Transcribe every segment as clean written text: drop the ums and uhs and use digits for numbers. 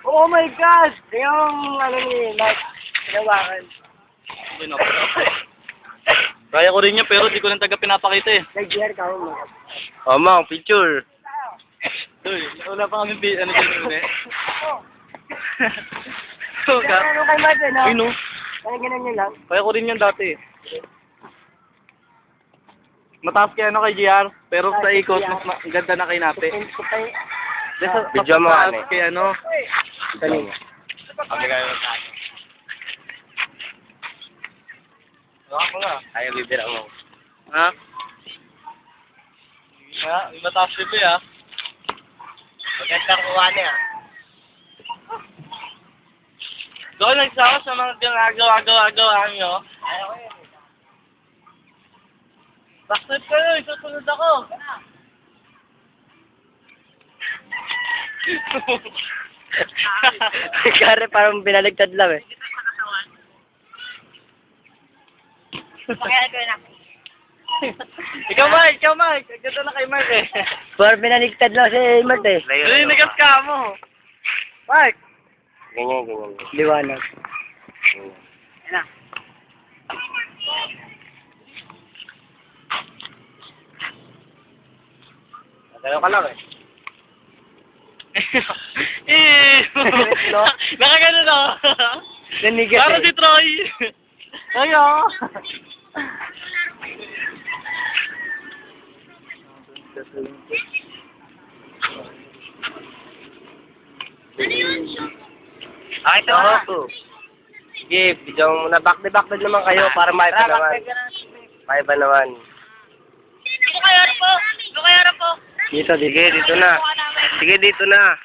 Oh my God! Yung ano ni Mike, hinawakan. Kaya ko rin yun, pero di ko lang taga pinapakita eh. Nag-GR ka mo. Mang, picture. Uy, wala pa kami ano dyan eh. So, Ano kay Mike, no? Uy, no. Kaya ganun yun lang. Kaya ko rin yan dati eh. Mataas kaya ano kay GR, pero sa ikot, mas ganda na kay Nate. Video mo ano kay ano. Kanina. Kami kayo sa akin. Ako nga. Ayaw bibira mo. Ha? Ha? May mataas dito ah. Magandang kuha niya. Doon nagsama sa mga ginagawa-gawa nyo. Ayaw ko yun. Backstep kayo, isusunod ako. Kare parang binaligtad lang eh. Ikaw Mike. Ang ganda na kay Mark eh. Parang binaligtad lang si Mart eh. Nanigas ka mo. Mike. Ganyan. Liwanag. Yan na. Nagano ka lang eh. Nakagano na. Nanigas Para eh. si Troy. Ayo. Ay, ito na. Sige, video muna. Back naman kayo para may pa naman. May pa naman. Dito kayo po. Dito na. Sige, dito na.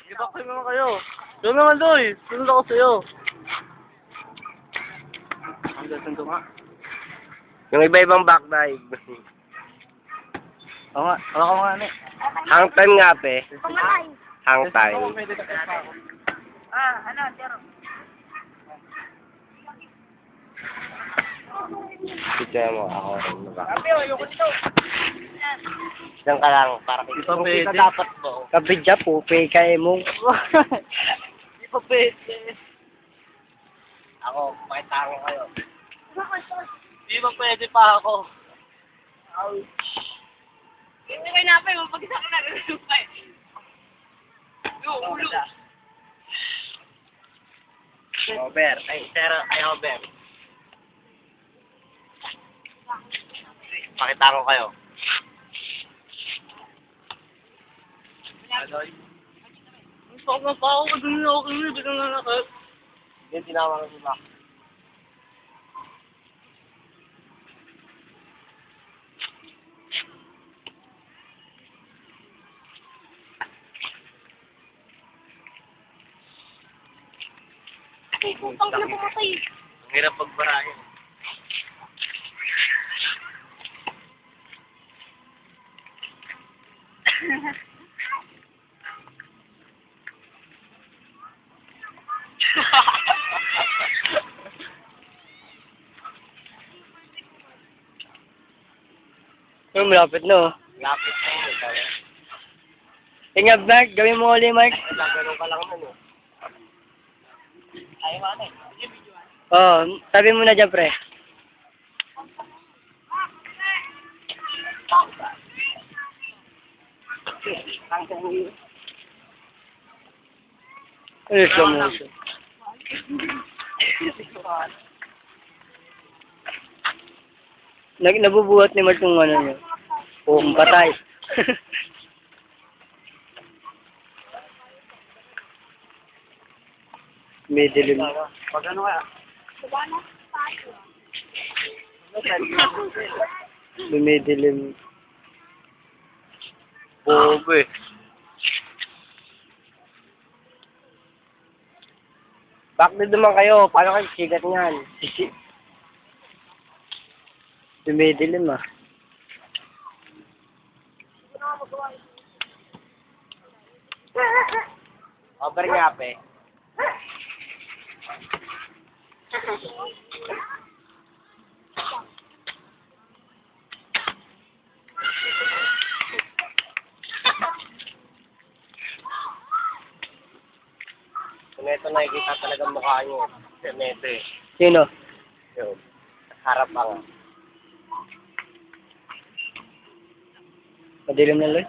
Ibak kayo naman kayo. Doon naman doy. Sunod ako sa'yo. Ang ganda nga. Yung iba-ibang backdive. Oo nga. Ako nga ano. Hang time nga, pe. Pamatay. Hang time. Pwede ka pa ako. Ano, Tero? Picture mo ako rin. Sabi, ayoko nito. Diyan ka lang. Para Di pa pwede. dapat mo. Kabidya po, pay kay mo. Di pa pwede. Ako, pakita ko kayo. Di pa pwede pa ako. Hindi kayo napay mo. Pag-isa ko na rin supay. Yung ulo. Over. Ay, sir, ay over. Pakita ko kayo. Ang sakit na pa ako. Doon na ako kami. Doon na nakit. Yung tinawag ko si Mac. Ay, putang na pumatay. Ang hirap pagbarahin. Malapit na oh. Lapit na yun. Ingat Mark, gawin mo ulit Mark. Gagano ka lang nun oh. Ayaw ano eh. Oo, sabi mo na dyan pre. Ay, slow motion. Nabubuhat ni Mark yung ano niya. Oo, patay. May dilim. Pag ano kaya? May dilim. Bobo eh. Bakit naman kayo? Paano kayo sigat niyan? Dumidilim ah. Over nga pe. So, neto nakikita talaga mukha niyo. So, neto eh. Sino? Yun. Harap ang. Madilim na, Loy.